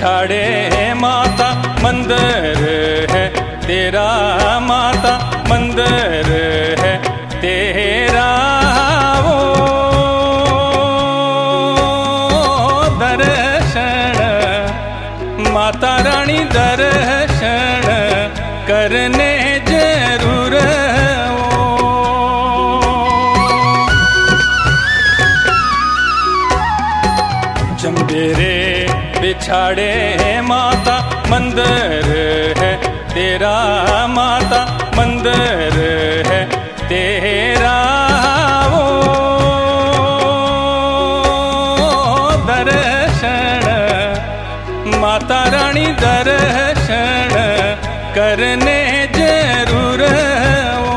बिछाड़े माता मंदिर है तेरा, माता मंदिर है तेरा। वो दर्शन माता रानी दर्शन करने जरूर वो। चंबेरे बिछाड़े माता मंदिर है तेरा, माता मंदिर है तेरा। वो दर्शन माता रानी दर्शन करने जरूर वो।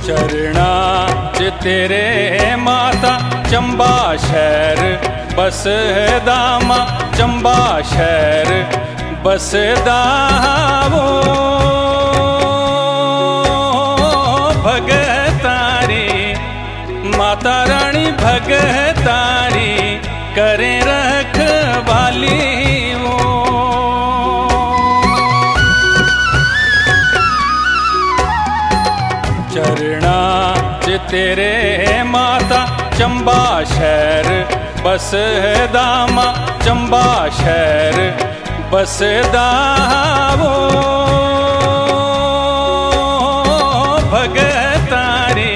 चरणा च तेरे माता चंबा शहर बसदा, मां चंबा शहर बसदा। वो भगतारी माता रानी भगतारी करे रखवाली वो। चरणा च तेरे माता चंबा शहर बसदा, मां चंबा शहर बसदा। वो भगतारी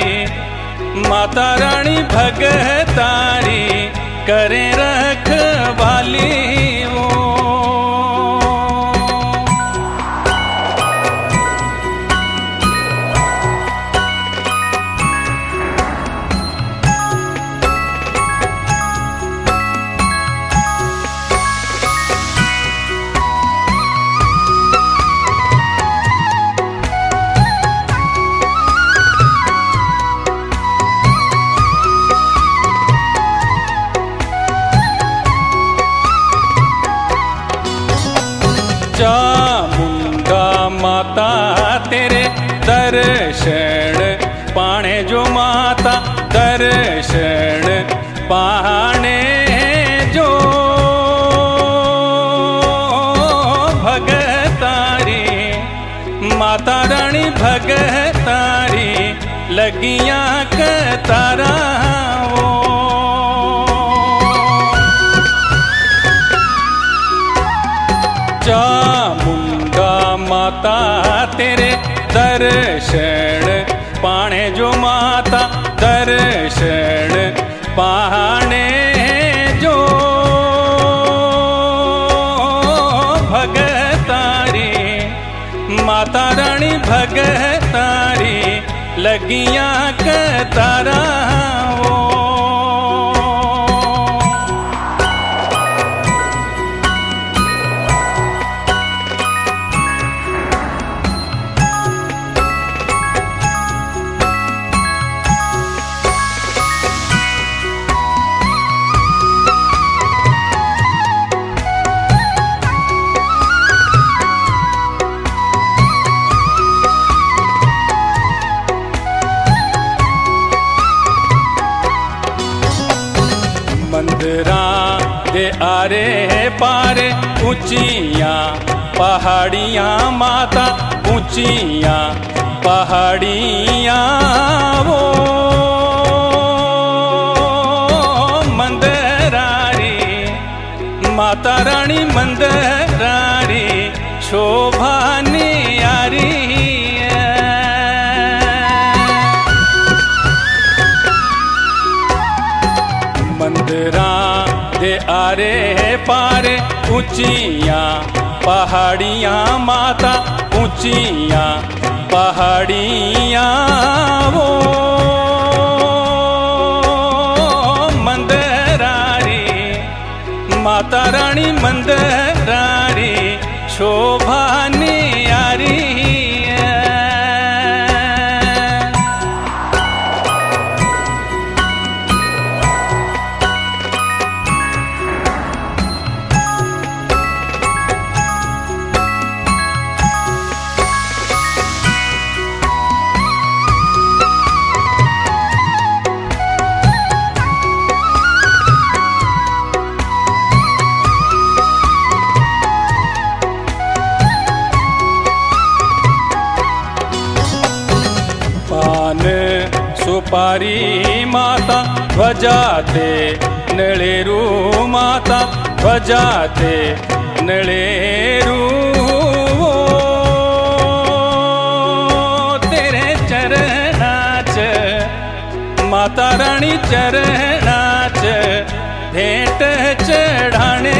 माता रानी भगतारी करे रखवाली वो। चामुंडा माता तेरे दर्शन पाने जो, माता दर्शन पाने जो। भगतारी माता रानी भगतारी लगियां कतारा वो। चामुंडा माता तेरे दर्शन पाने जो, माता दर्शन पाने जो। भगतारी माता रानी भगतारी लगियां कतारा वो। मंदिरां दे आरे पारे ऊंचियां पहाड़ियां, माता ऊंचियां पहाड़ियां। वो मंदिरारी माता रानी मंदिरारी शोभा न्यारी। मंदिरां दे आरे पारे ऊंचियां पहाड़ियां, माता ऊंचियां पहाड़ियां। वो मंदिरारी माता रानी राणी मंदरारी शोभा न्यारी सुपारी माता ध्वजाते नळेरू माता ध्वजाते नळेरू तेरे चरणाच माता राणी चरणाच भेट चढाणे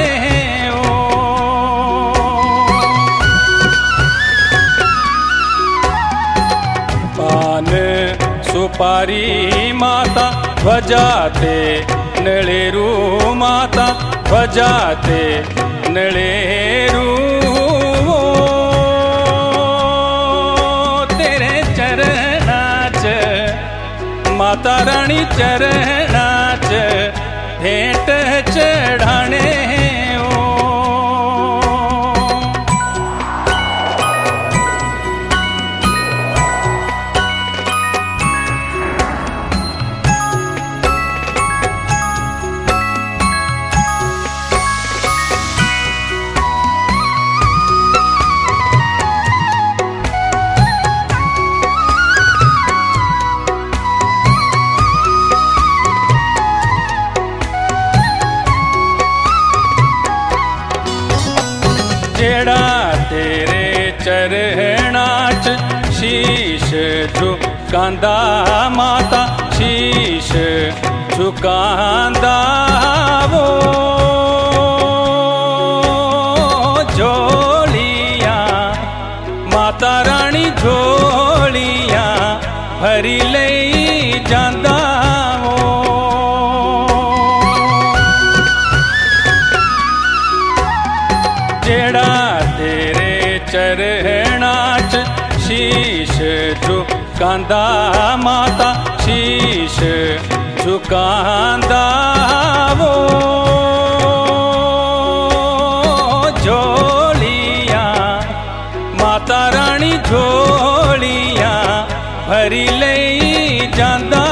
सुपारी माता ध्वजाते नळेरू माता ध्वजाते नळेरू तेरे चरणाच माता राणी चरणाच भेट चढाणे जेड़ा तेरे चरणाच शीश झुकांदा माता शीश झुकांदा वो झोलिया माता रानी झोलिया भरी लई जांदा जेड़ा तेरे चरणाच शीश झुकांदा माता शीश झुकांदा वो झोलिया माता रानी झोलिया भरी लई जांदा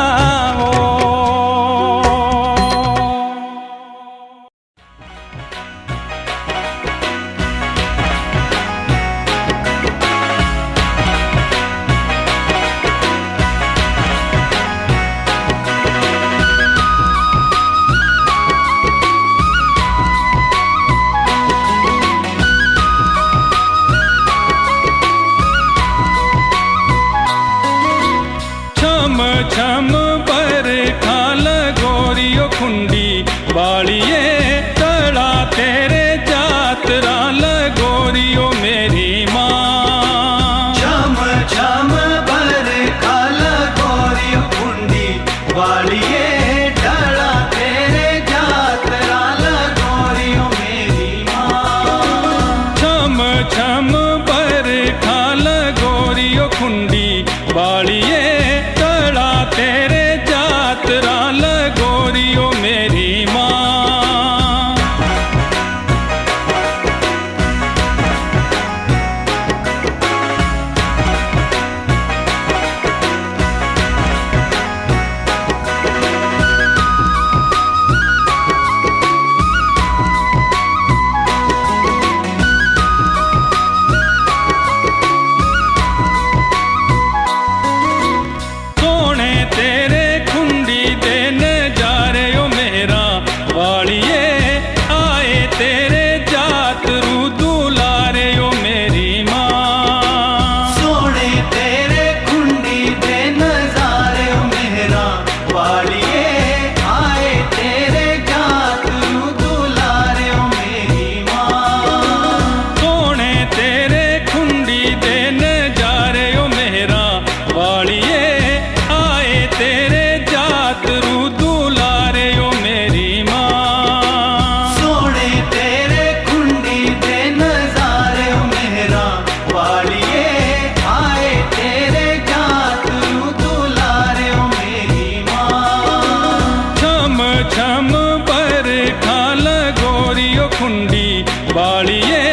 बालिए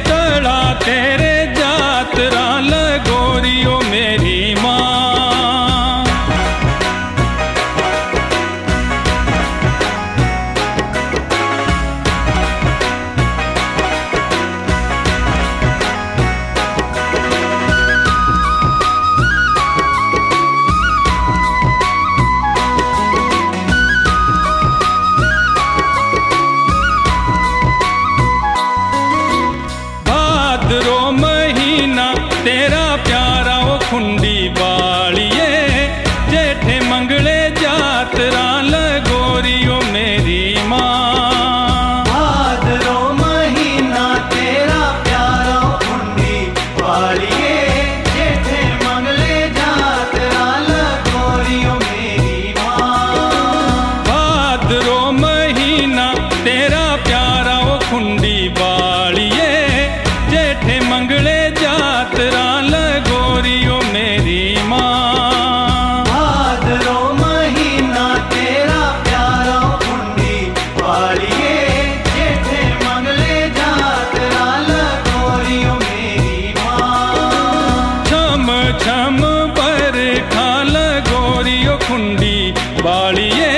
चढ़ा तेरे जातरा लगोरियो मेरी माँ। भाद्रो महीना तेरा प्यारा ओ खुंडी बालिए जेठे मंगले जातरा लगोरियो मेरी माँ। भाद्रो महीना तेरा प्यारा खुंडी बालिए जेठे मंगले जातरा लगोरियो मेरी माँ। भाद्रो महीना तेरा प्यारा ओ खुंडी बालिए जेठे मंगले जातरा लगोरियो मेरी माँ। भाद्रो महीना तेरा प्यारा खुंडी बालिए जेठे मंगले जातरा लगोरियो मेरी माँ। छम छम बरखा लगोरियो खुंडी बालिए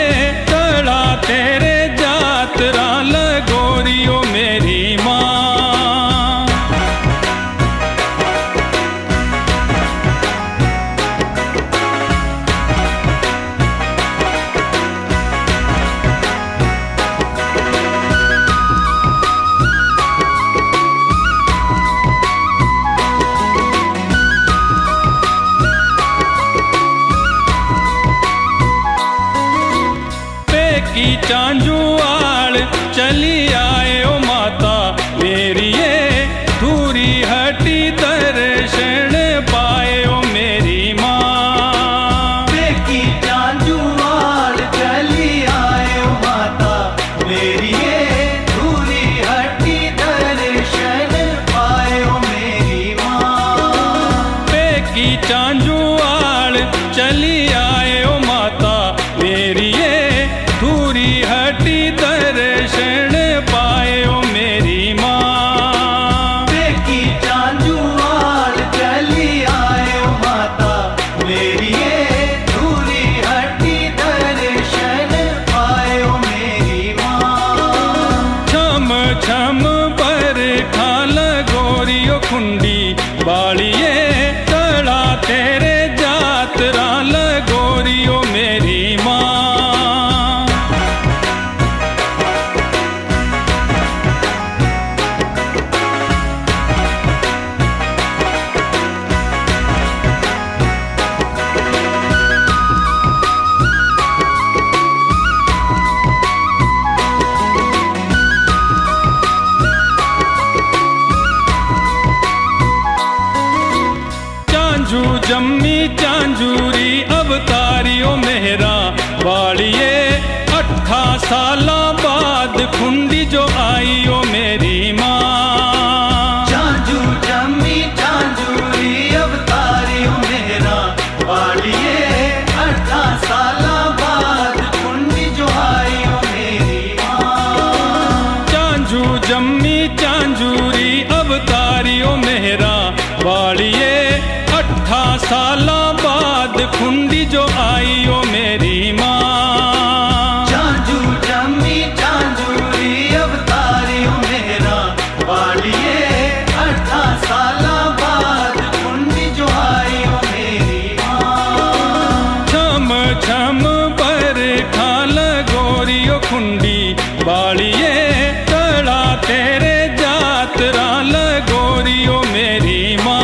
चढ़ा तेरे जातरा लगोरियो मेरी माँ। की चांजू आड़ चली आए ओ माता मेरी ये दूरी हटी दर्शन पाए ओ मेरी माँ। की चांजू आड़ चली आए ओ माता मेरी ये दूरी हटी दर्शन पाए ओ मेरी माँ। की चांजू आड़ चली आए ओ माता मेरी ये दूरी हटी दर्शन पाए ओ मेरी माँ। की चांजू आड़ चली आए ओ माता मेरी ये दूरी हटी दर्शन पाए ओ मेरी माँ। छम छम बरखा लगोरियो खुंडी बालिए चढ़ा तेरे जातरा लगोरियो मेरी माँ। चांजू जम्मी चांजूरी अवतारियो मेहरा बालिए 18 साला बाद खुंडी जो आई ओ मेरी माँ। चांजू जम्मी चांजूरी अवतारियो मेरा बालिए 18 साला बाद खुंडी जो आई ओ मेरी माँ। चांजू जम्मी चांजूरी अवतारियो मेहरा बालिए 18 साला बाद खुंडी जो आई ओ मेरी माँ। चांजू जम्मी चांजूरी अवतारियो मेरा बालिए 18 साला बाद खुंडी जो आई ओ मेरी माँ। छम छम बरखा लगोरियो खुंडी बालिए चढ़ा तेरे जातरा लगोरियो मेरी माँ।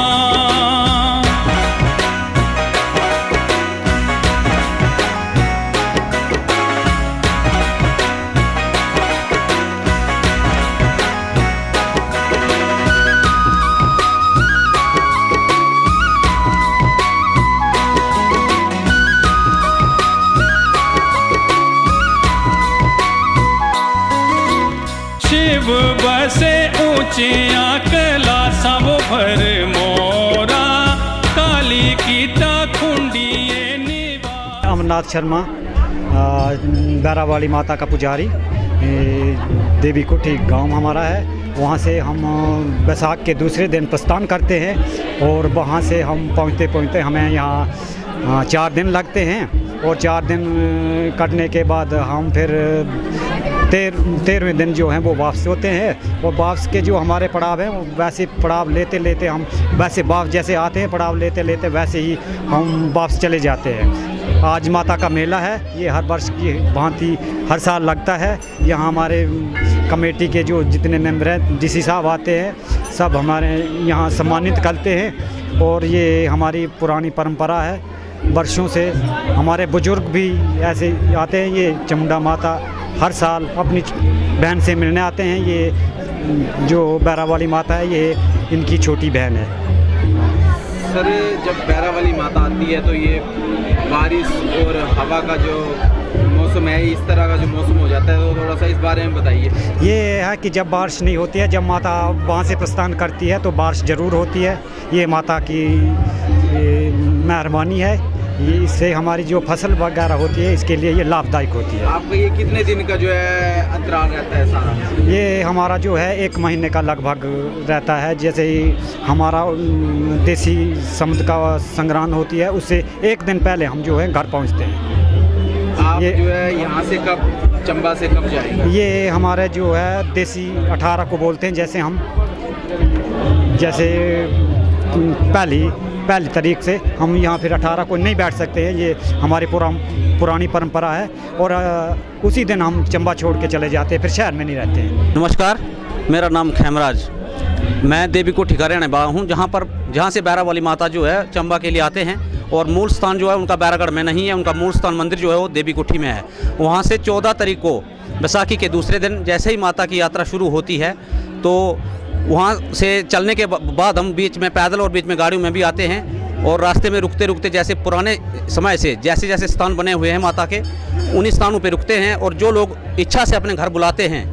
शिव बसे ऊंचिया कैलासा वो भर मोरा काली कीता खुंडी अमरनाथ शर्मा बैरावाली माता का पुजारी। देवी कोठी गांव हमारा है वहाँ से हम बैसाख के दूसरे दिन प्रस्थान करते हैं और वहाँ से हम पहुँचते पहुँचते हमें यहाँ 4 दिन लगते हैं और 4 दिन कटने के बाद हम फिर 13वें दिन जो हैं वो वापस होते हैं। और वापस के जो हमारे पड़ाव हैं वो वैसे पड़ाव लेते लेते हम वैसे वापस जैसे आते हैं पड़ाव लेते लेते वैसे ही हम वापस चले जाते हैं। आज माता का मेला है, ये हर वर्ष की भांति हर साल लगता है। यहाँ हमारे कमेटी के जो जितने मेंबर हैं, डीसी साहब आते हैं, सब हमारे यहाँ सम्मानित करते हैं और ये हमारी पुरानी परंपरा है। वर्षों से हमारे बुजुर्ग भी ऐसे आते हैं। ये चामुंडा माता हर साल अपनी बहन से मिलने आते हैं। ये जो बैरा वाली माता है ये इनकी छोटी बहन है। सर, जब बैरा वाली माता आती है तो ये बारिश और हवा का जो मौसम है, इस तरह का जो मौसम हो जाता है, तो थोड़ा सा इस बारे में बताइए। ये है कि जब बारिश नहीं होती है, जब माता वहाँ से प्रस्थान करती है तो बारिश ज़रूर होती है। ये माता की मेहरबानी है। ये इससे हमारी जो फसल वगैरह होती है इसके लिए ये लाभदायक होती है। आपका ये कितने दिन का जो है अंतराल रहता है सारा? ये हमारा जो है 1 महीने का लगभग रहता है। जैसे ही हमारा देसी समुद्र का संग्रांद होती है उससे 1 दिन पहले हम जो है घर पहुंचते हैं। आप जो है यहाँ से कब, चंबा से कब जाएंगे? ये हमारे जो है देसी 18 को बोलते हैं। जैसे हम पहली तारीख से हम यहाँ फिर 18 को नहीं बैठ सकते हैं। ये हमारी पुरानी परंपरा है और उसी दिन हम चंबा छोड़ के चले जाते हैं, फिर शहर में नहीं रहते हैं। नमस्कार, मेरा नाम खेमराज, मैं देवी कोठी का रहने वाला हूँ। जहाँ से बैरा वाली माता जो है चंबा के लिए आते हैं और मूल स्थान जो है उनका बैरागढ़ में नहीं है, उनका मूल स्थान मंदिर जो है वो देवी कोठी में है। वहाँ से 14 तारीख को बैसाखी के दूसरे दिन जैसे ही माता की यात्रा शुरू होती है तो वहाँ से चलने के बाद हम बीच में पैदल और बीच में गाड़ियों में भी आते हैं और रास्ते में रुकते रुकते जैसे पुराने समय से जैसे जैसे स्थान बने हुए हैं माता के, उन्हीं स्थानों पे रुकते हैं और जो लोग इच्छा से अपने घर बुलाते हैं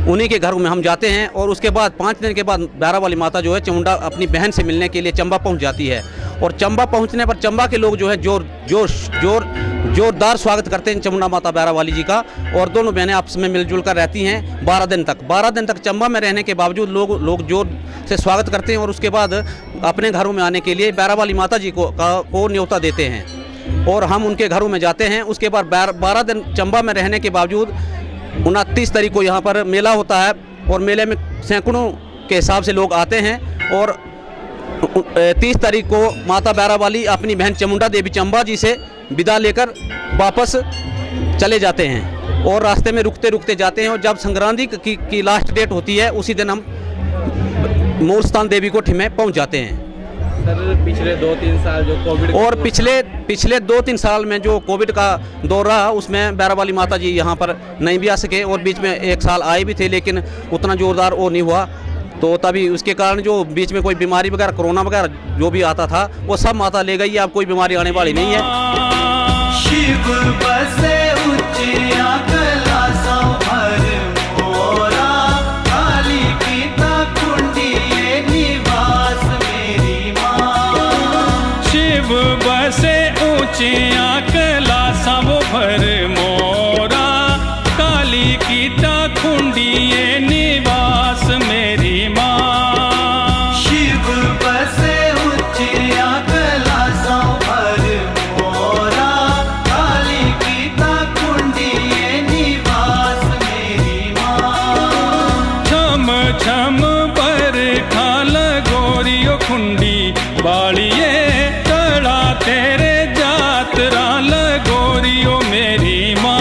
उन्हीं के घरों में हम जाते हैं। और उसके बाद 5 दिन के बाद बैरा वाली माता जो है चामुंडा अपनी बहन से मिलने के लिए चंबा पहुंच जाती है। और चंबा पहुंचने पर चंबा के लोग जो है जोरदार स्वागत करते हैं चामुंडा माता बैरा वाली जी का। और दोनों बहनें आपस में मिलजुल कर रहती हैं 12 दिन तक। 12 दिन तक चंबा में रहने के बावजूद लोग जोर से स्वागत करते हैं और उसके बाद अपने घरों में आने के लिए बैरा वाली माता जी को न्योता देते हैं और हम उनके घरों में जाते हैं। उसके बाद 12 दिन चंबा में रहने के बावजूद 29 तारीख को यहाँ पर मेला होता है और मेले में सैकड़ों के हिसाब से लोग आते हैं। और 30 तारीख को माता बैरा वाली अपनी बहन चामुंडा देवी चंबा जी से विदा लेकर वापस चले जाते हैं और रास्ते में रुकते रुकते जाते हैं। और जब संक्रांति की लास्ट डेट होती है उसी दिन हम मूल स्थान देवी कोठी में पहुँच जाते हैं। सर, पिछले 2-3 साल जो कोविड और पिछले 2-3 साल में जो कोविड का दौर रहा उसमें बैरा वाली माता जी यहाँ पर नहीं भी आ सके और बीच में 1 साल आए भी थे, लेकिन उतना जोरदार वो नहीं हुआ। तो तभी उसके कारण जो बीच में कोई बीमारी वगैरह, कोरोना वगैरह जो भी आता था वो सब माता ले गई। अब कोई बीमारी आने वाली नहीं है। शिव बसे ऊंचिया कैलासा भर मोरा, काली कीता कुंडी ये निवास मेरी माँ। शिव बसे ऊंचिया कैलासा वो भर मोरा, काली कीता कुंडी ये निवास मेरी माँ। शिव बसे ऊंचिया कैलासा भर मोरा, काली कीता कुंडी ये निवास मेरी माँ। छम छम पर खाल गोरियो खुंडी बाड़िए, तड़ा तेरे जातरा लगोरियो मेरी माँ।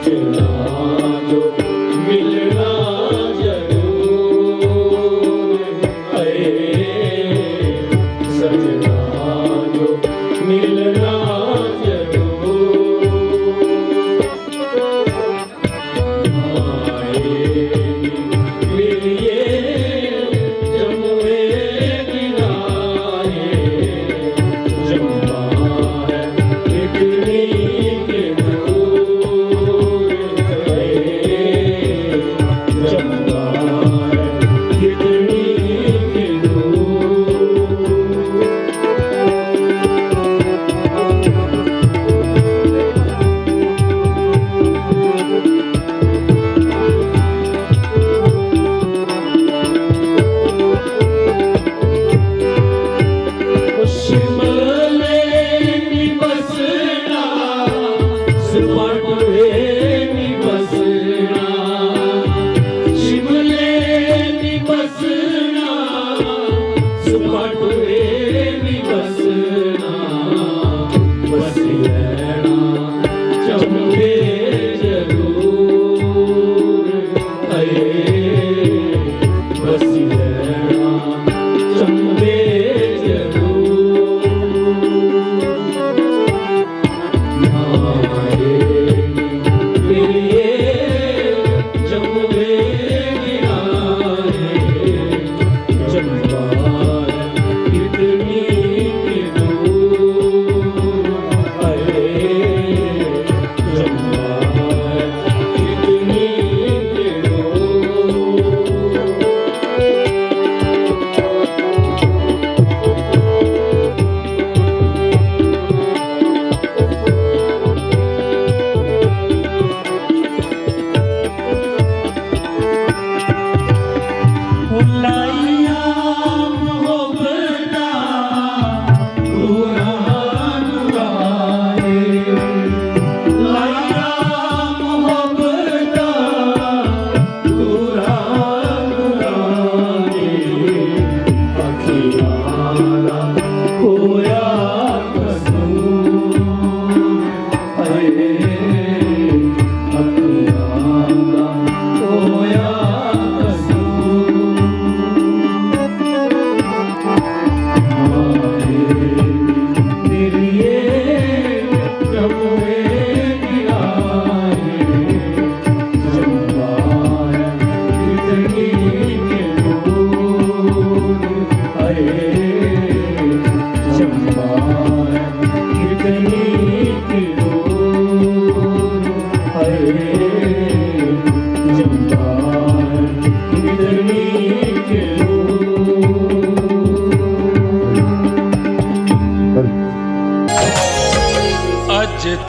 सजना जो मिलना जरूर है, सजना जो मिलना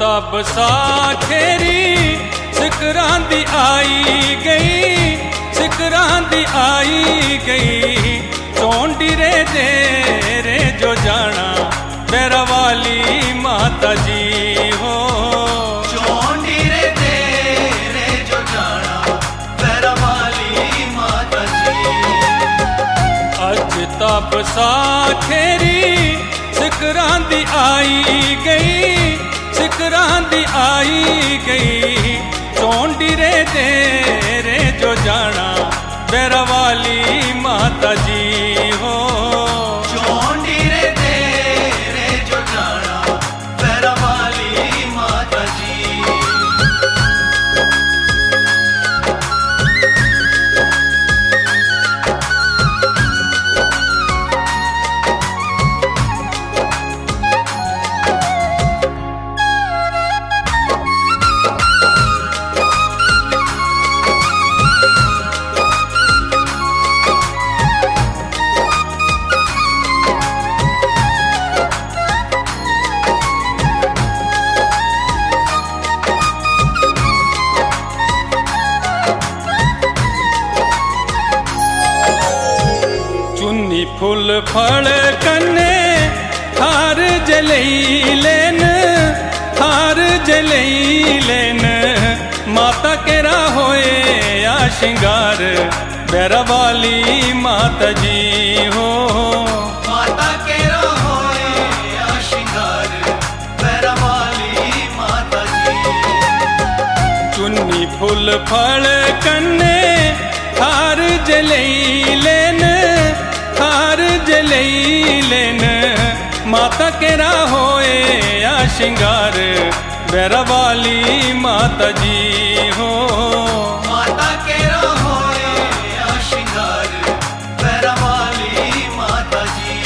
तब साखेरी सिकरां दी आई गई, सिकरां दी आई गई, चौंडी रे तेरे जो जाना मेरा वाली माता जी हो। चौंडी रे तेरे जो जाना मेरा वाली माता जी। अज तब साखेरी सिकरां दी आई गई, सिकरां दी आई गई, चौंडी रे तेरे जो जाना मेरा वाली माता जी हो। चौंडी रे तेरे जो जाना मेरा वाली माता जी। फुल फल कन्ने हार जलई लेन, हार जलई लेन, माता केरा होए या श्रृंगार बैरा वाली माता जी हो। माता केरा होए या श्रृंगार बैरा वाली माता जी। फुल फल कन्ने हार जलई लेन, हार जलई लेन। माता केरा होए या शिंगार बैरा वाली माता जी हो। माता केरा होए या शिंगार बैरा वाली माता जी।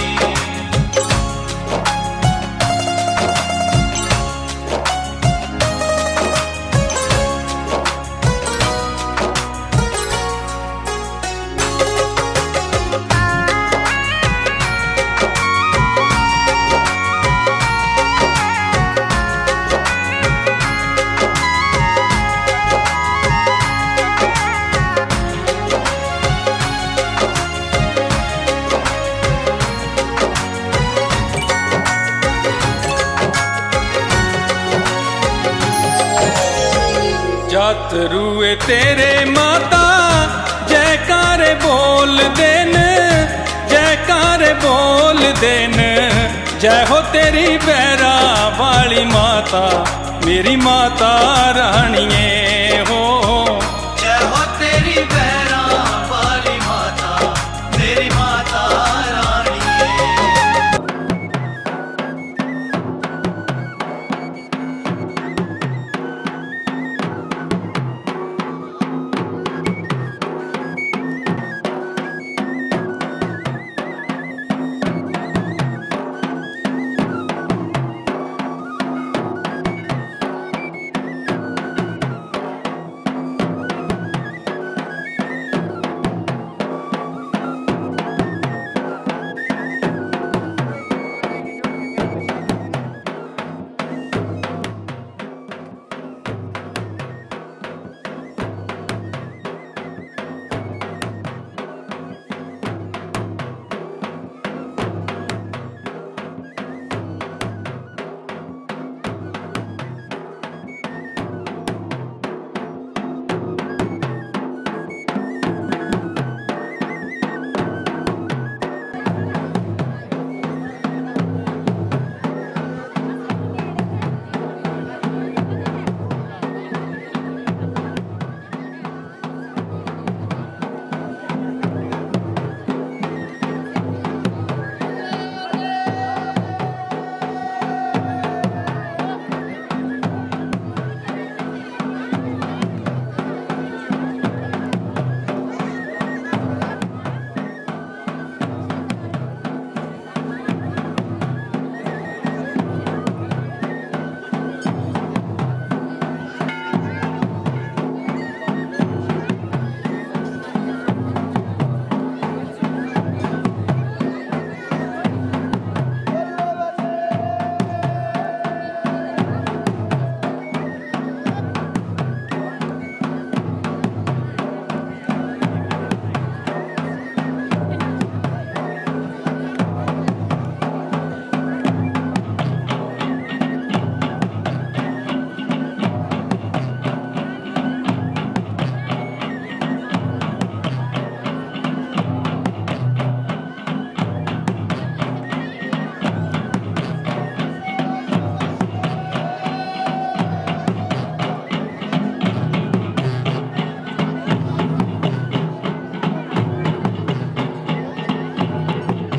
जात रूए तेरे माता जयकार बोल देन, जयकार बोल देन। जय हो तेरी बैरा वाली माता मेरी माता रानिए हो। जय हो तेरी बैरा वाली माता मेरी माता रानी।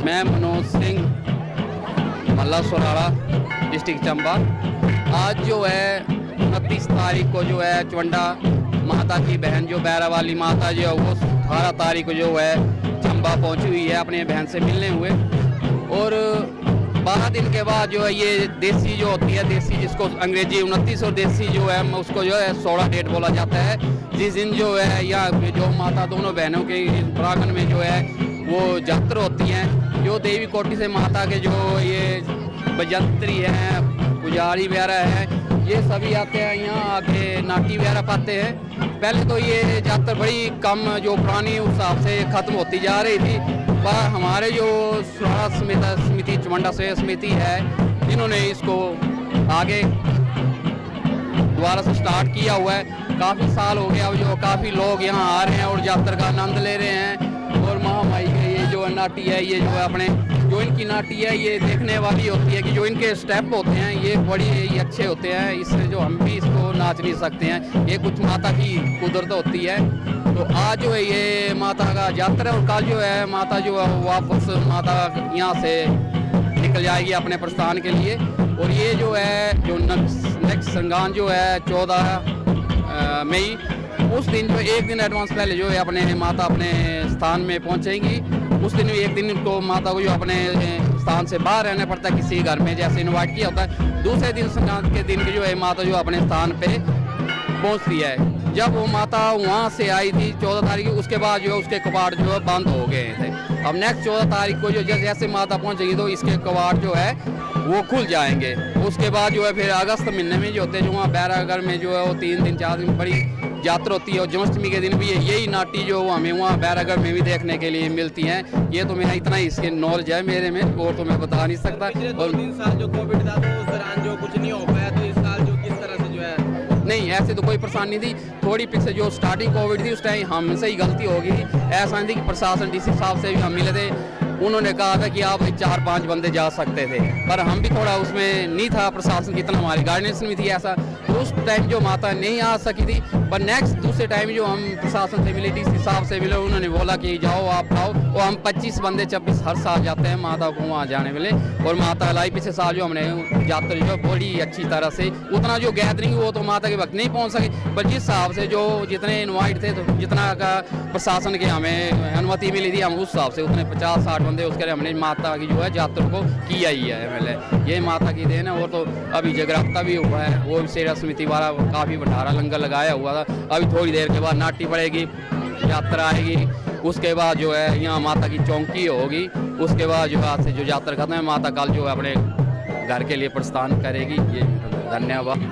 मैं मनोज सिंह मल्ला सोराड़ा डिस्ट्रिक्ट चंबा। आज जो है 29 तारीख को जो है चवंडा माता की बहन जो बैरा वाली माता जो है वो 18 तारीख को जो है चंबा पहुंची हुई है अपने बहन से मिलने हुए। और 12 दिन के बाद जो है ये देसी जो होती है, देसी जिसको अंग्रेजी 29 और देसी जो है उसको जो है 16 डेट बोला जाता है। जिस दिन जो है या जो माता दोनों बहनों के प्रांगण में जो है वो जात्रा होती हैं, जो देवी कोटि से माता के जो ये बजंत्री हैं, पुजारी वगैरह हैं, ये सभी आते हैं यहाँ आके नाटी वगैरह पाते हैं। पहले तो ये जात्रा बड़ी कम जो पुरानी उस हिसाब से ख़त्म होती जा रही थी, पर हमारे जो सुराड़ा समिति चवंडा सेवा समिति है इन्होंने इसको आगे दोबारा से स्टार्ट किया हुआ है। काफ़ी साल हो गया, जो काफ़ी लोग यहाँ आ रहे हैं और यात्रा का आनंद ले रहे हैं। और महामाई के ये जो नाटी है, ये जो है अपने जो इनकी नाटी है ये देखने वाली होती है कि जो इनके स्टेप होते हैं ये बड़ी अच्छे होते हैं। इससे जो हम भी इसको नाच नहीं सकते हैं, ये कुछ माता की कुदरत होती है। तो आज जो है ये माता का यात्रा है और कल जो है माता जो है वापस माता यहाँ से निकल जाएगी अपने प्रस्थान के लिए। और ये जो है जो नेक्स्ट श्रृंगार जो है 14 मई, उस दिन जो एक दिन एडवांस पहले जो है अपने माता अपने स्थान में पहुंचेंगी। उस दिन एक दिन को माता को जो अपने स्थान से बाहर रहना पड़ता है, किसी घर में जैसे इन्वाइट किया होता है। दूसरे दिन संक्रांति के दिन की जो है माता जो अपने स्थान पे पहुंचती है। जब वो माता वहाँ से आई थी 14 तारीख को, उसके बाद जो है उसके कबाड़ जो है बंद हो गए थे। अब नेक्स्ट 14 तारीख को जो जैसे माता पहुंचेगी तो इसके कबाड़ जो है वो खुल जाएंगे। उसके बाद जो है फिर अगस्त महीने में जो होते हैं जो वहाँ बैरागढ़ में जो है वो 3 दिन 4 दिन बड़ी यात्रा होती है। और जन्माष्टमी के दिन भी यही नाटी जो हमें वहाँ बैरागढ़ में भी देखने के लिए मिलती हैं। ये तो मेरा इतना ही इसके नॉलेज है मेरे में, और तो मैं बता नहीं सकता। पिछले और 2-3 साल जो कोविड था तो उस दौरान जो कुछ नहीं हो पाया, तो इस साल जो किस तरह से जो है नहीं, ऐसे तो कोई परेशानी नहीं थी। थोड़ी पीछे जो स्टार्टिंग कोविड थी उस टाइम हमसे ही गलती होगी थी। ऐसा नहीं थी कि प्रशासन डीसी साहब से भी हम मिले थे, उन्होंने कहा था कि आप 4-5 बंदे जा सकते थे, पर हम भी थोड़ा उसमें नहीं था प्रशासन की इतना हमारी गाइडेंस नहीं थी ऐसा। तो उस टाइम जो माता नहीं आ सकी थी, पर नेक्स्ट दूसरे टाइम जो हम प्रशासन से मिले डीसी साहब से मिले, उन्होंने बोला कि जाओ आप आओ। और हम 25 बंदे 26 हर साल जाते हैं माता को वहाँ जाने वाले। और माता लाई पिछले साल जो हमने यात्रा जो बड़ी अच्छी तरह से, उतना जो गैदरिंग वो तो माता के वक्त नहीं पहुँच सके, पर जिस हिसाब से जो जितने इन्वाइट थे तो जितना का प्रशासन के हमें अनुमति मिली थी, हम उस हिसाब से उतने 50-60 बंदे उसके लिए हमने माता की जो है यात्रा को किया ही है। मतलब ये माता की देन है। और तो अभी जगराता भी हुआ है, वो भी सेवा समिति वाला काफ़ी भंडारा लंगर लगाया हुआ था। अभी थोड़ी देर के बाद नाटी पड़ेगी, यात्रा आएगी, उसके बाद जो है यहाँ माता की चौकी होगी। उसके बाद जो आज से जो यात्रा खत्म है, माता कल जो है अपने घर के लिए प्रस्थान करेगी। ये धन्यवाद।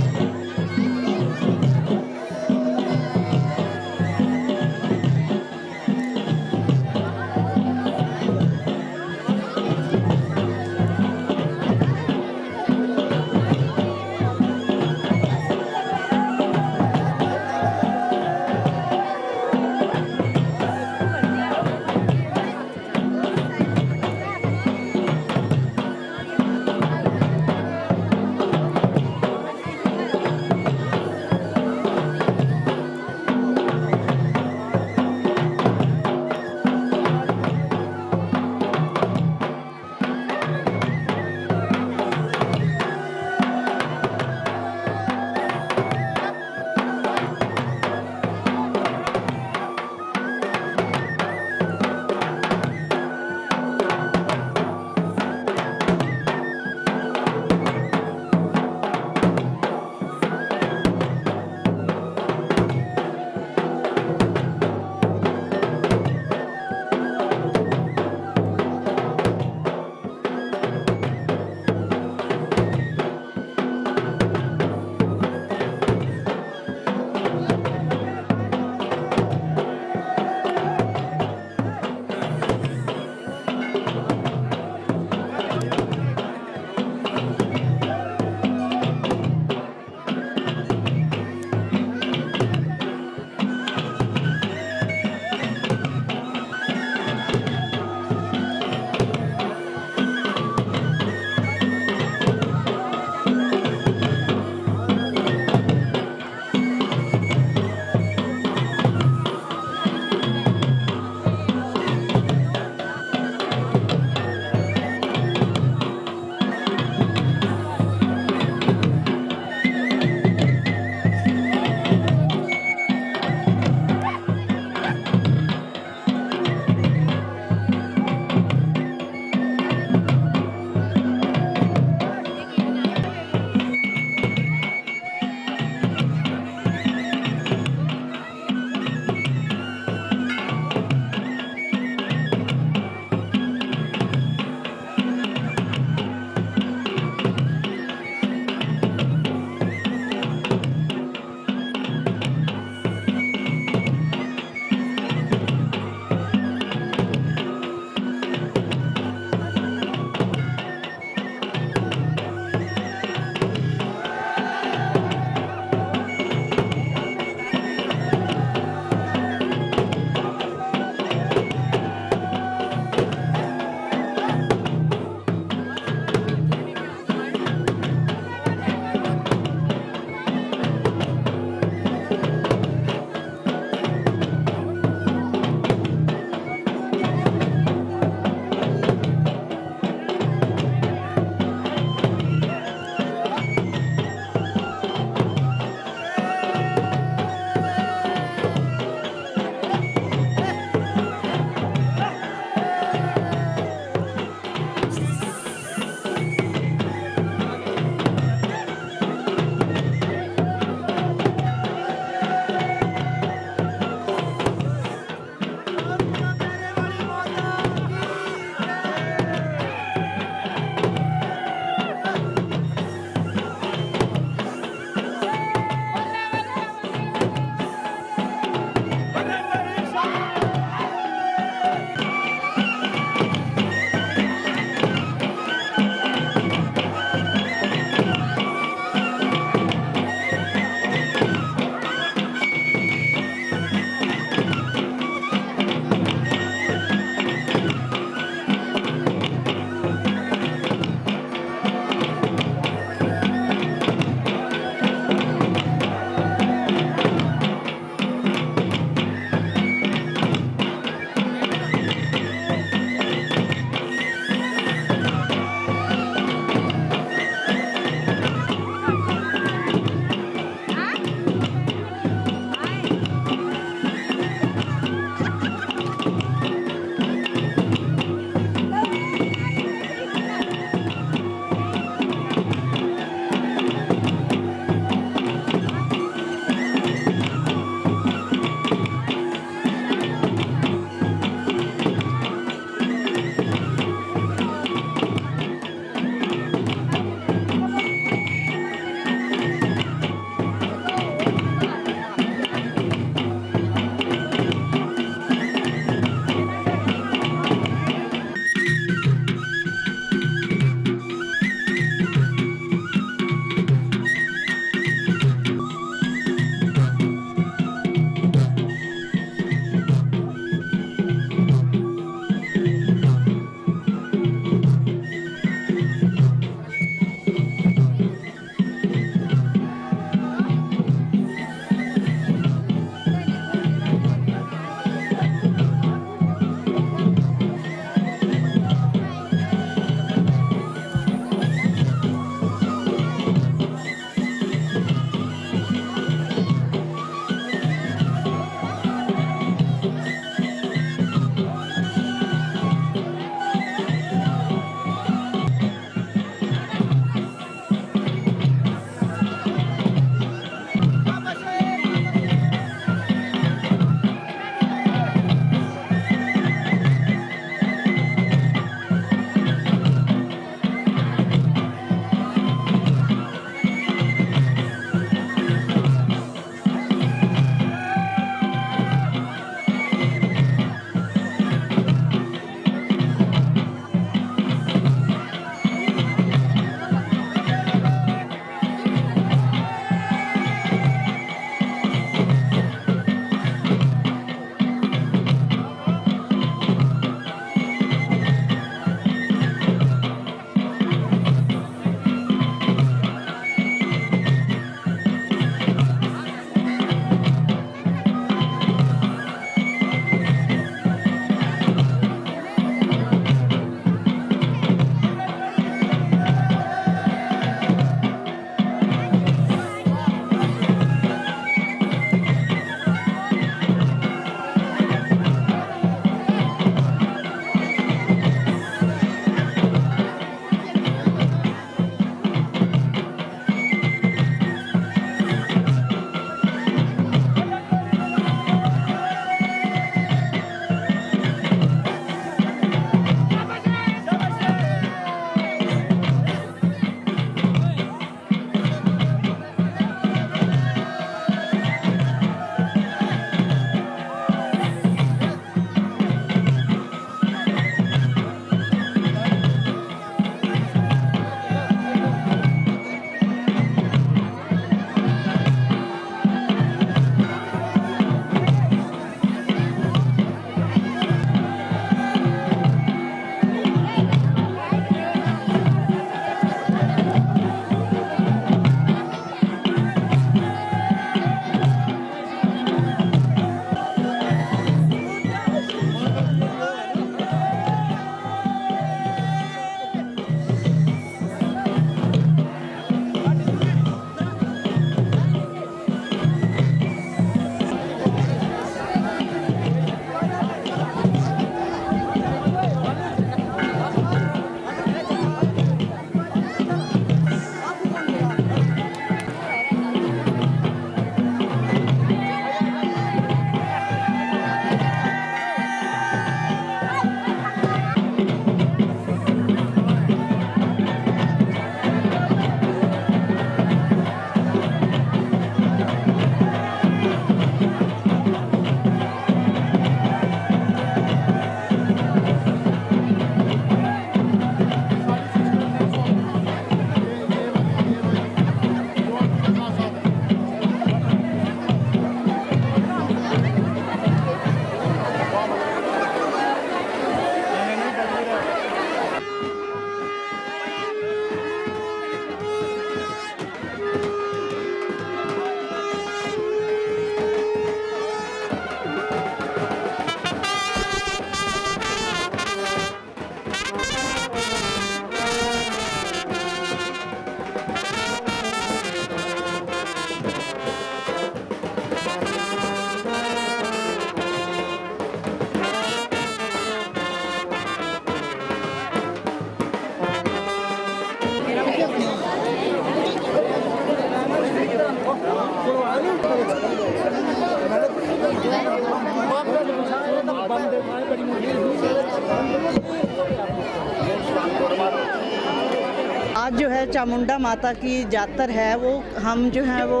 आज जो है चामुंडा माता की जातर है, वो हम जो है वो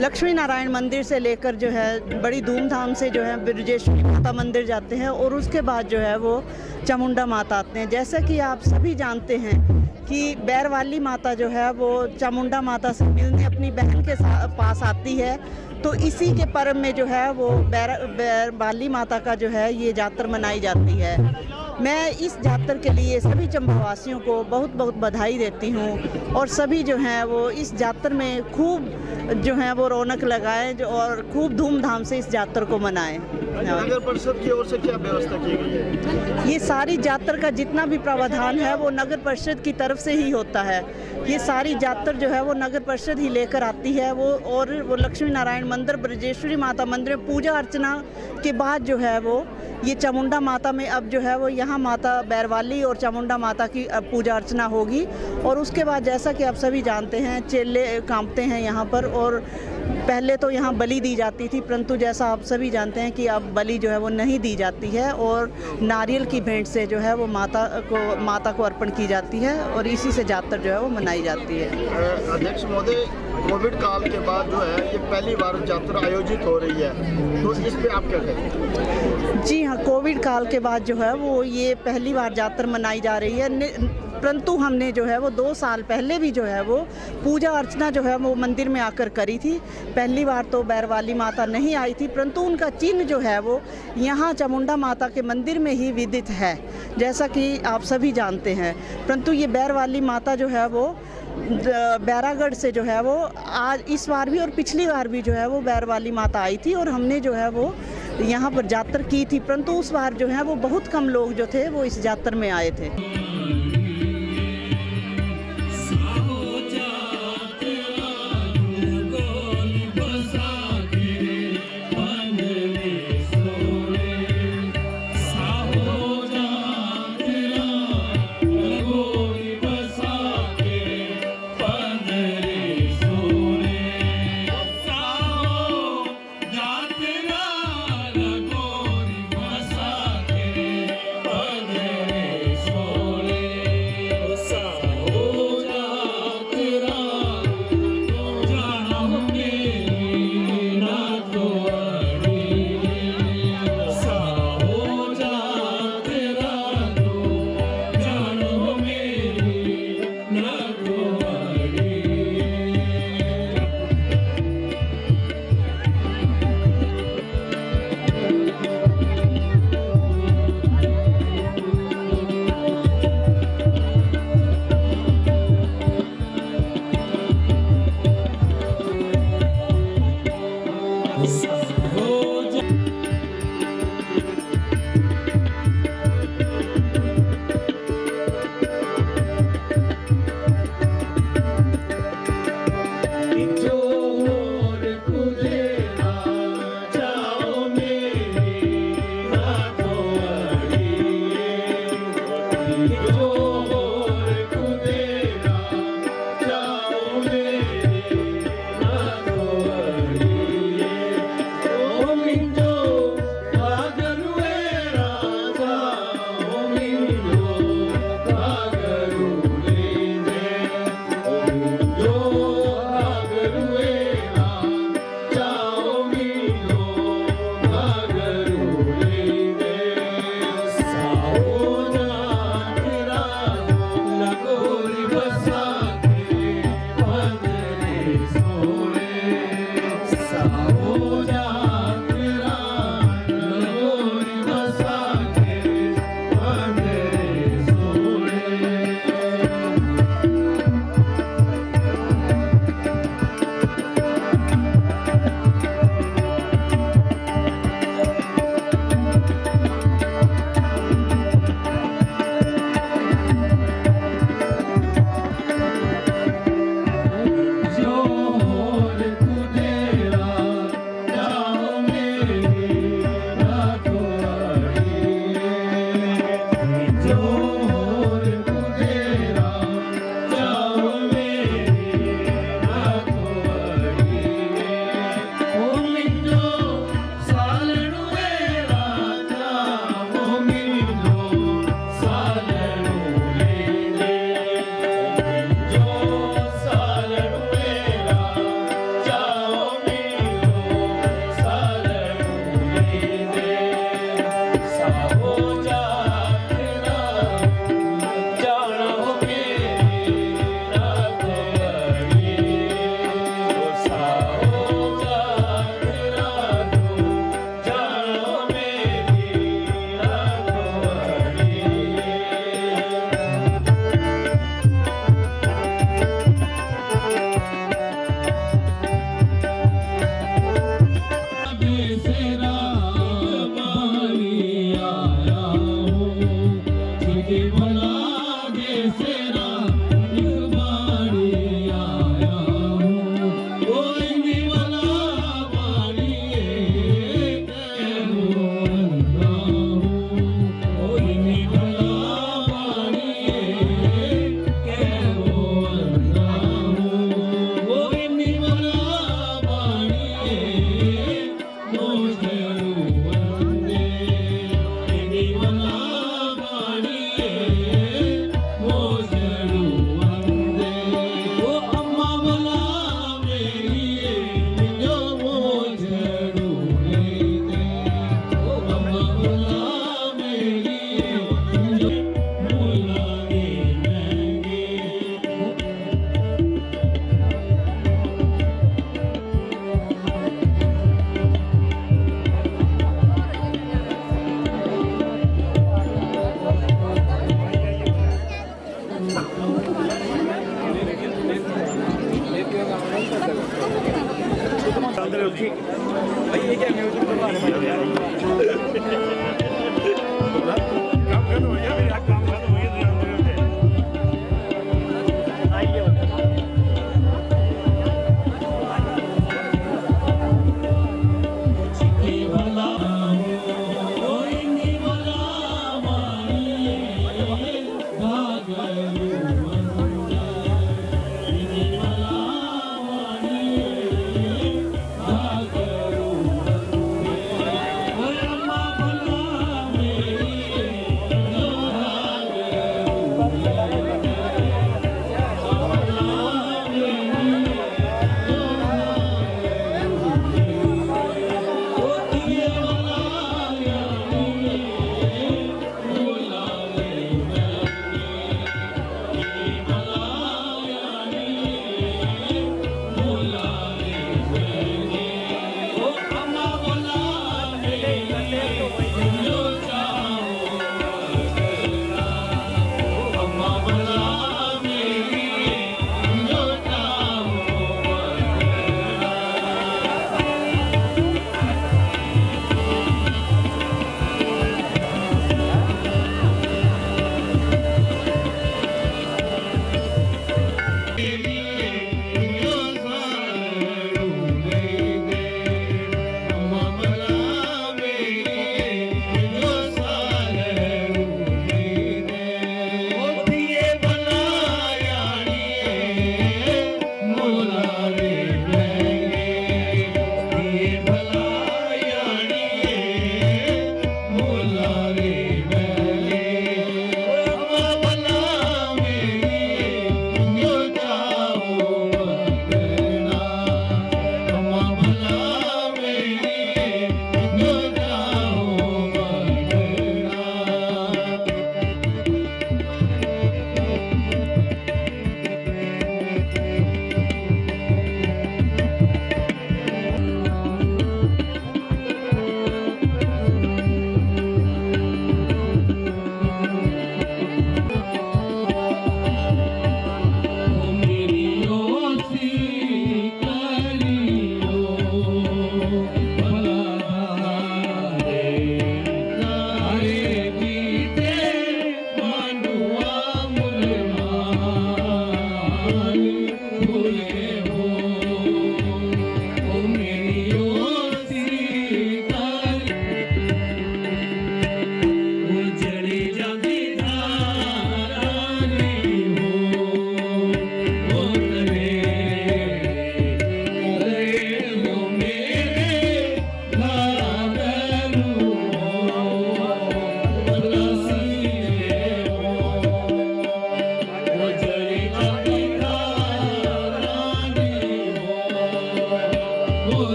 लक्ष्मी नारायण मंदिर से लेकर जो है बड़ी धूमधाम से जो है ब्रजेश्वरी माता मंदिर जाते हैं और उसके बाद जो है वो चामुंडा माता आते हैं। जैसा कि आप सभी जानते हैं कि बैरवाली माता जो है वो चामुंडा माता से मिलने अपनी बहन के पास आती है, तो इसी के पर्व में जो है वो बैरवाली माता का जो है ये जातर मनाई जाती है। मैं इस जातर के लिए सभी चंबावासियों को बहुत बहुत बधाई देती हूँ और सभी जो हैं वो इस जातर में खूब जो है वो रौनक लगाएं और खूब धूमधाम से इस जातर को मनाएं। नगर परिषद की ओर से क्या व्यवस्था की गई है? ये सारी जातर का जितना भी प्रावधान है वो नगर परिषद की तरफ से ही होता है। ये सारी जातर जो है वो नगर परिषद ही लेकर आती है वो लक्ष्मी नारायण मंदिर ब्रजेश्वरी माता मंदिर में पूजा अर्चना के बाद जो है वो ये चामुंडा माता में अब जो है वो यहाँ माता बैरवाली और चामुंडा माता की अब पूजा अर्चना होगी और उसके बाद जैसा कि आप सभी जानते हैं चेले कांपते हैं यहाँ पर और पहले तो यहाँ बलि दी जाती थी, परंतु जैसा आप सभी जानते हैं कि अब बलि जो है वो नहीं दी जाती है और नारियल की भेंट से जो है वो माता को अर्पण की जाती है और इसी से जातर जो है वो मनाई जाती है। अध्यक्ष महोदय, कोविड काल के बाद जो है ये पहली बार जात्रा आयोजित हो रही है, तो इस पे आप क्या कहें? जी हाँ, कोविड काल के बाद जो है वो ये पहली बार जातर मनाई जा रही है, परंतु हमने जो है वो 2 साल पहले भी जो है वो पूजा अर्चना जो है वो मंदिर में आकर करी थी। पहली बार तो बैरवाली माता नहीं आई थी, परंतु उनका चिन्ह जो है वो यहाँ चामुंडा माता के मंदिर में ही विदित है, जैसा कि आप सभी जानते हैं। परंतु ये बैरवाली माता जो है वो बैरागढ़ से जो है वो आज इस बार भी और पिछली बार भी जो है वो बैरवाली माता आई थी और हमने जो है वो यहाँ पर जातर की थी, परंतु उस बार जो है वो बहुत कम लोग जो थे वो इस जातर में आए थे। Oh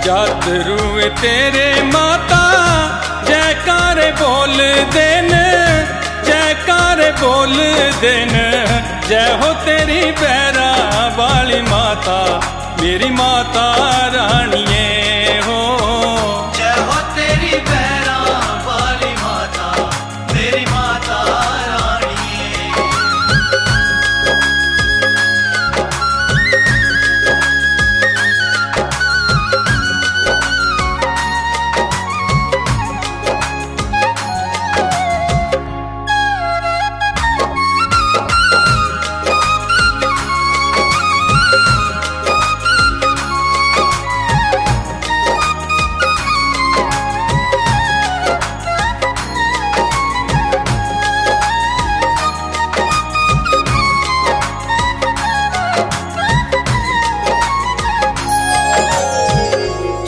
जातरू तेरे माता जयकारे बोल देन, जयकारे बोल देन। जय हो तेरी बैरा वाली माता, मेरी माता रानिए हो। जय हो तेरी बैरा वाली माता, मेरी माता रानी।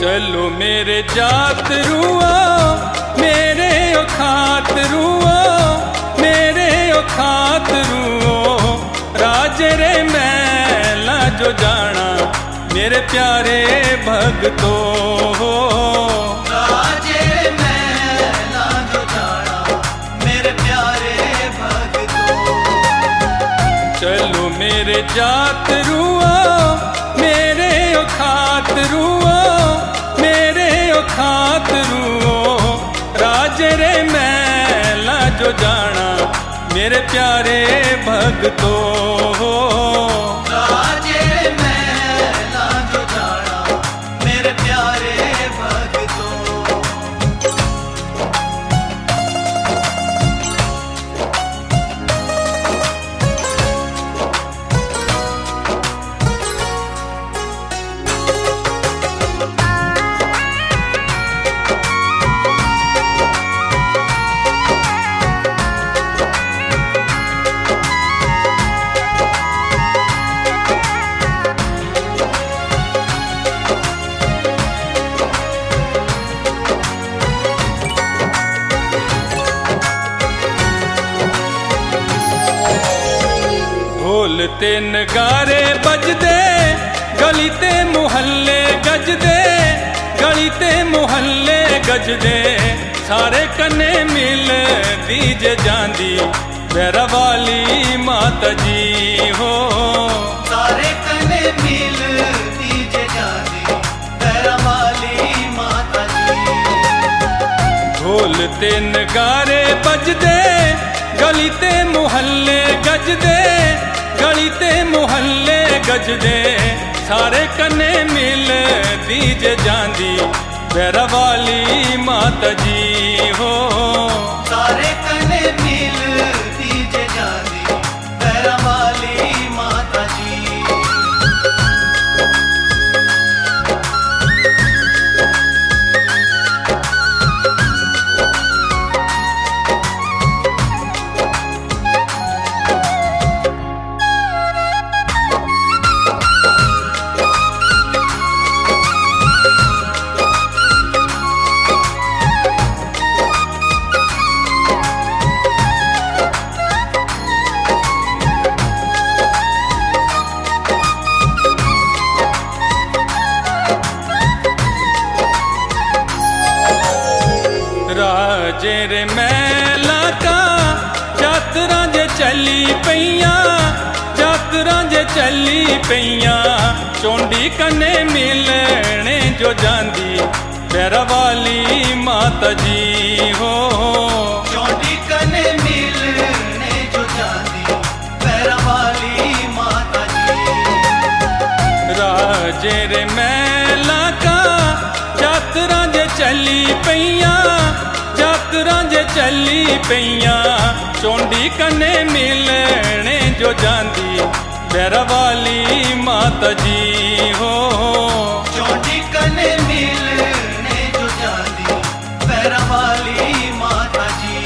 चलो मेरे जात रुओ, मेरे औखात रुओ, मेरे औखात रुओ। राजे रे मैला जो जाना, मेरे प्यारे भगतो हो। राजे मैला जो जाना, मेरे प्यारे भगतों। चलो मेरे जात रुओ, मेरे औखात रुओ, मेरे औखात रुओ। राजे रे मैला जो जाना, मेरे प्यारे भगतो हो। राजे मैला जो जाना, मेरे प्यारे भगतों। ढोल ते नगारे बजदे, गली ते मुहल्ले गजदे, गली ते मुहल्ले गजदे। सारे कन्ने मिल दीजे जांदी, बैरा वाली माता जी हो। सारे कने मिल दीजे जानी, बैरा वाली माता जी। ढोल ते नगारे बजदे, गली ते मुहल्ले गजदे, गली ते मुहल्ले गजदे। सारे कन्ने मिल दीजे जांदी, बैरा वाली माता जी हो। सारे कने मिल दीजे जानी, बैरा वाली माता जी। राजे रे मैला का जातरा जे चली पईया, जातरा जे चली पईया। चोंडी कन्ने मिलने जो जांदी, बैरा वाली माता जी हो। चोटी कने मिलने जो जानी, बैरा वाली माता जी। राजे रे मैला का जातरा जे चली पईया, जातरा जे चली पईया। चोंडी कन्ने मिलने जो जांदी, बैरा वाली माता जी हो। चोटी कने मिलने जो जानी, बैरा वाली माता जी।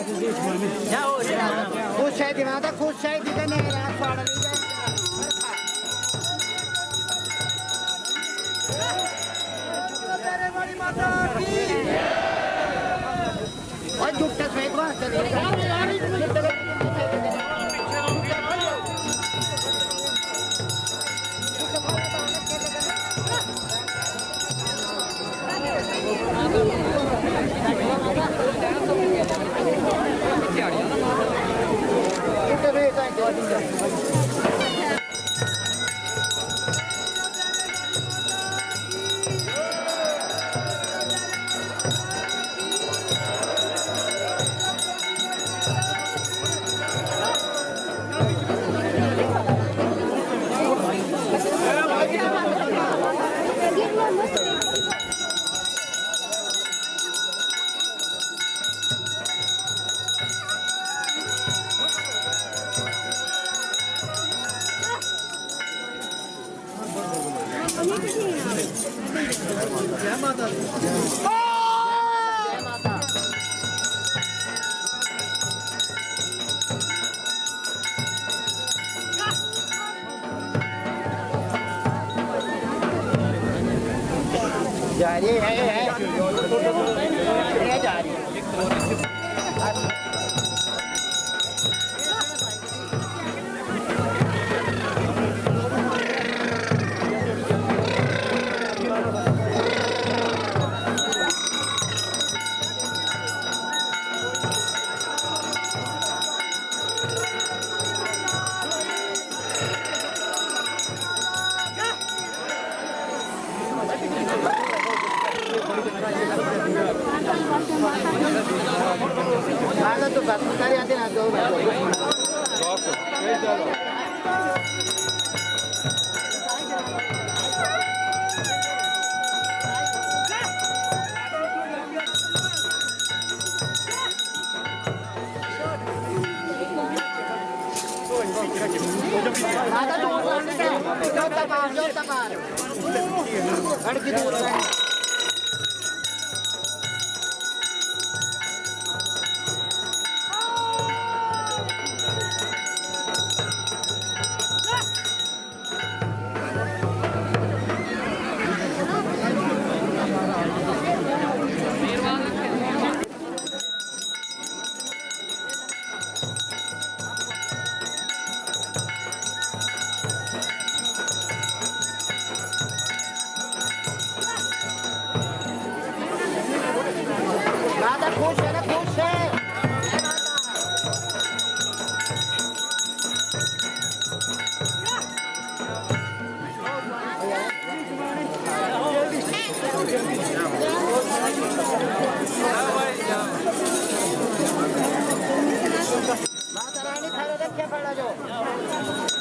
खुश है दिमाग खुश है जितने रात फाड़ ली जाए और जुट्टा सहित वहां चले जा रही है जा रही है तो बस सारी आते ना दो खुश है ना खुश है माता रानी खड़े रखे पड़ा जो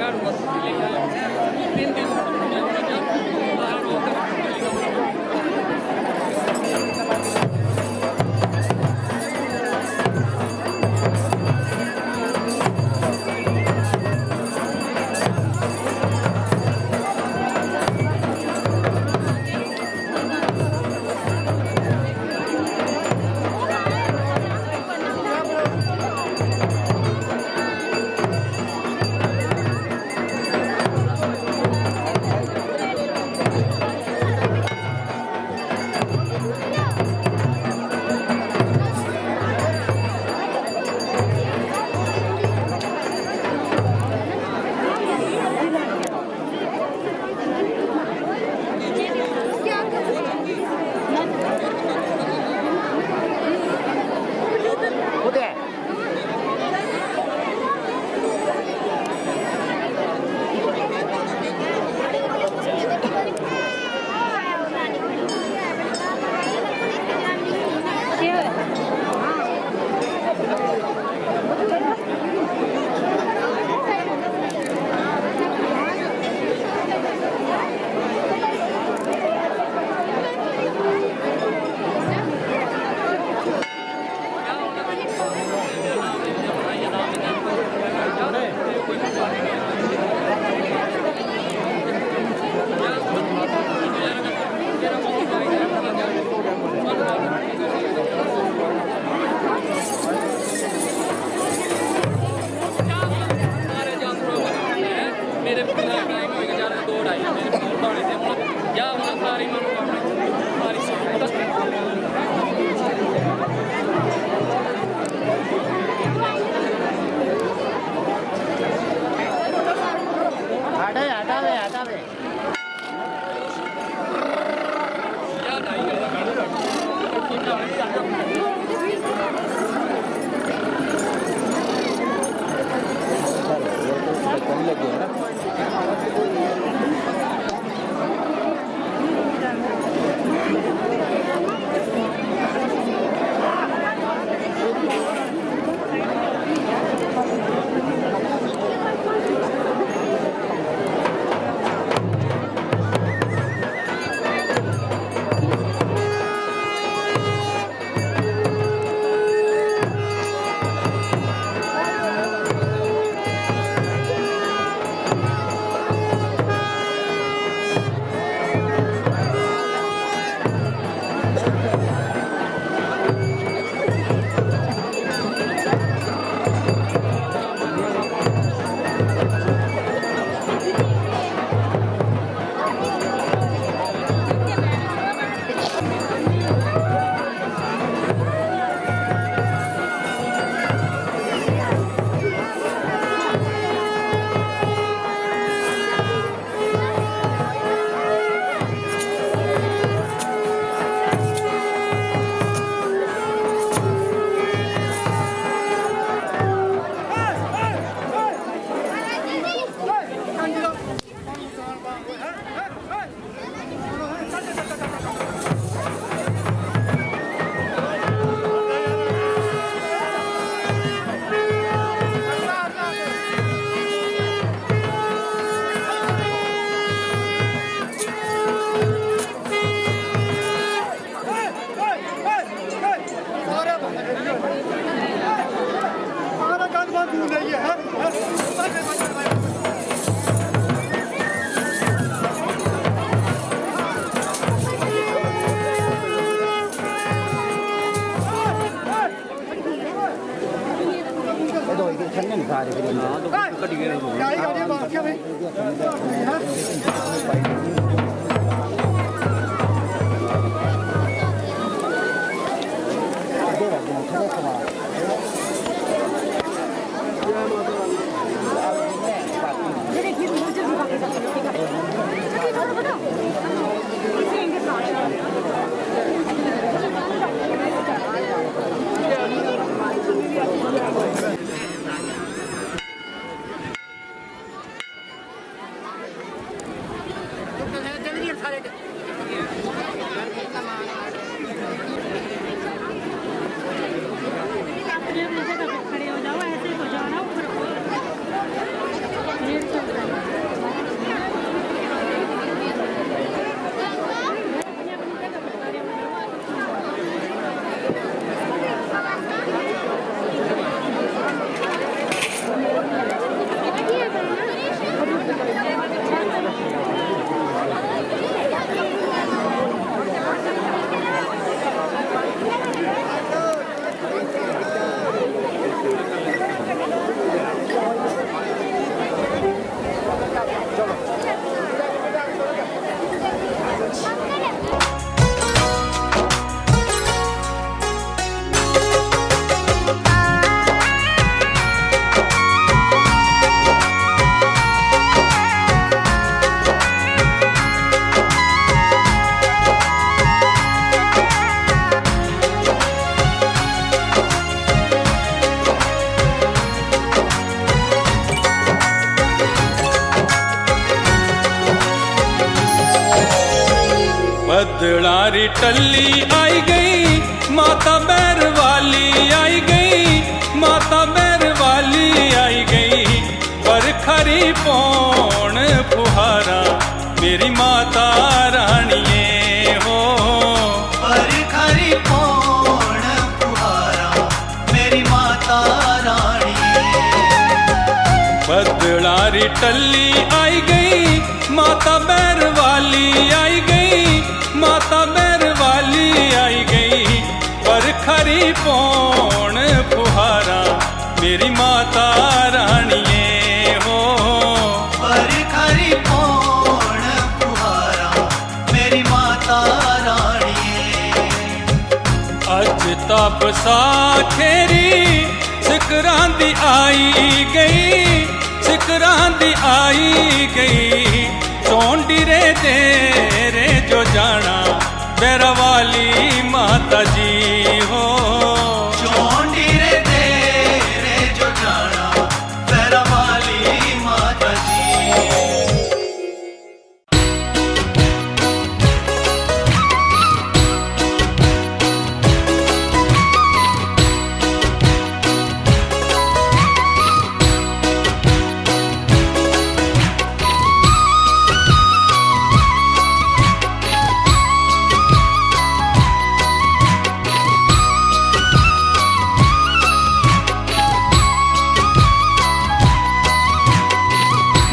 झाड़ू बस लेके आया 3 दिन मेरे टाइम होएगा ज़्यादा 2 ढाई मेरे दौड़े थे या सारी बदलारी टल्ली आई गई, माता बैर वाली आई गई, माता बैर वाली आई गई, पर खरी पौन फुहारा मेरी माता रानिए हो। पर खरी पौन फुहारा मेरी माता रानी। बदलारी टल्ली आई गई, माता बैर वाली आई गई, माता बैर वाली आई गई, पर खरी पौन फुहारा मेरी माता रानिए हो। पर खरी पौन फुहारा मेरी माता रानी। अज तप साखेरी सिकरांदी आई गई, सिकरांदी आई गई, चौंडी रे तेरे जो जाना बैरा वाली माता जी हो। चौंडी रे तेरे जो जाना बैरा वाली माता जी।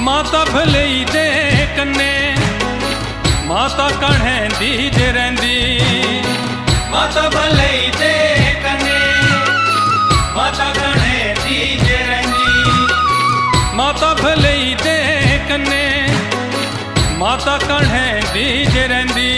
माता भले दे कन्ने माता कढ़ेंदी जे रहिंदी, माता भले दे कन्ने माता कढ़ेंदी जे रहिंदी। माता भले दे कन्ने माता कढ़ेंदी जे रहिंदी।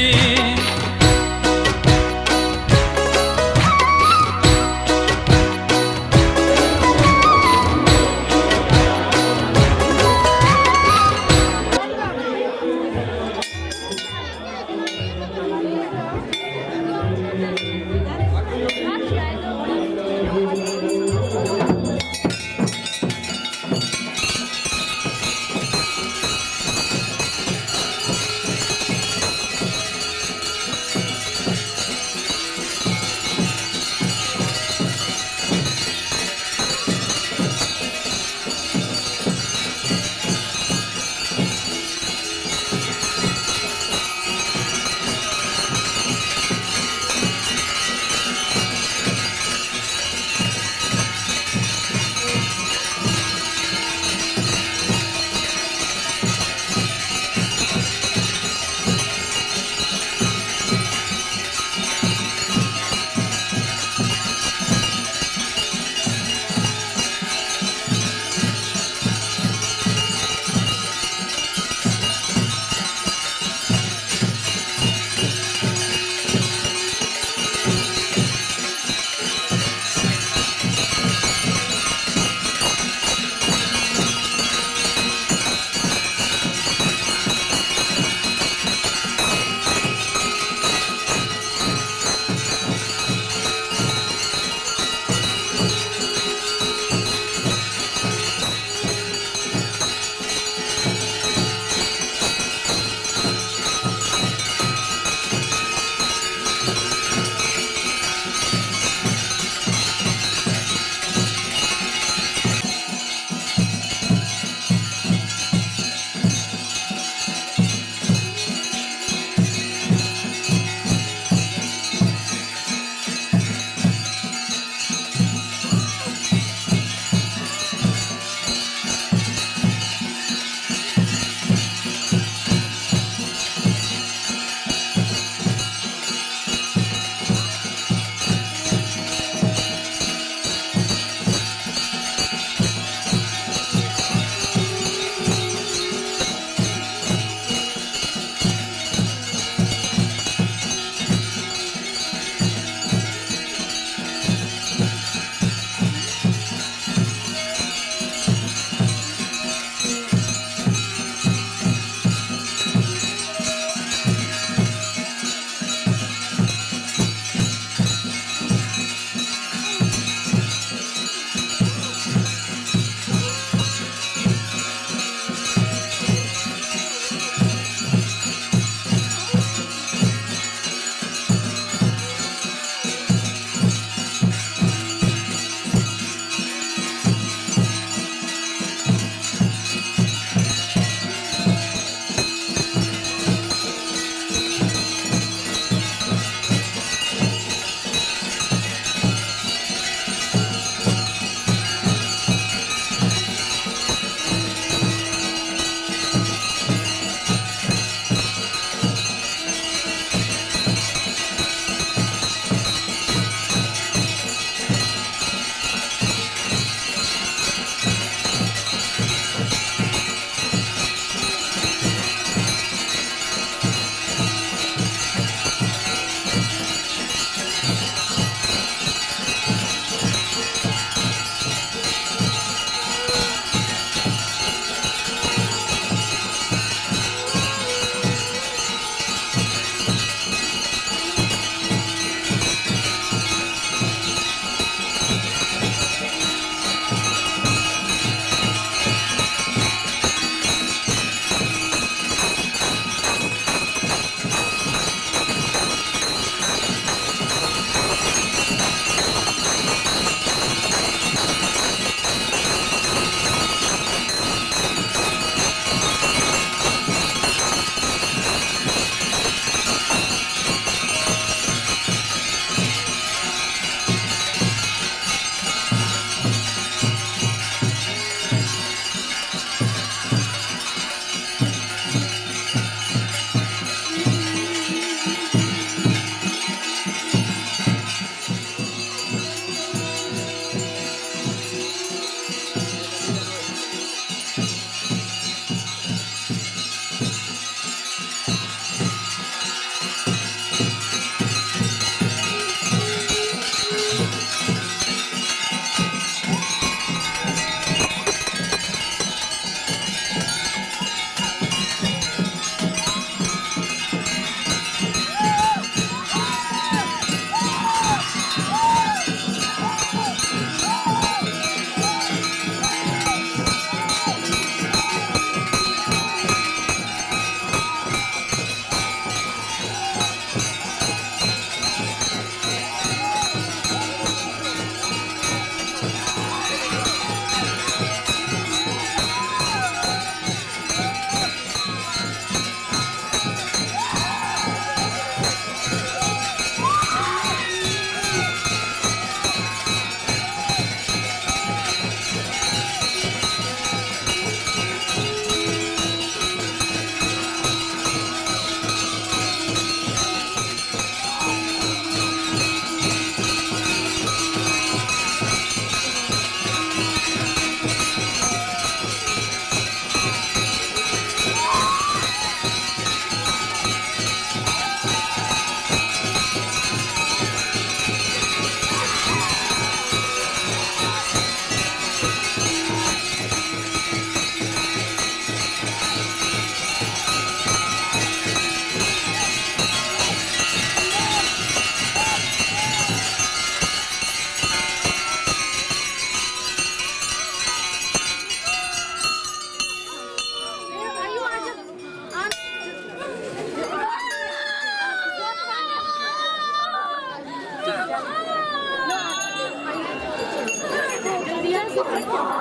Gracias.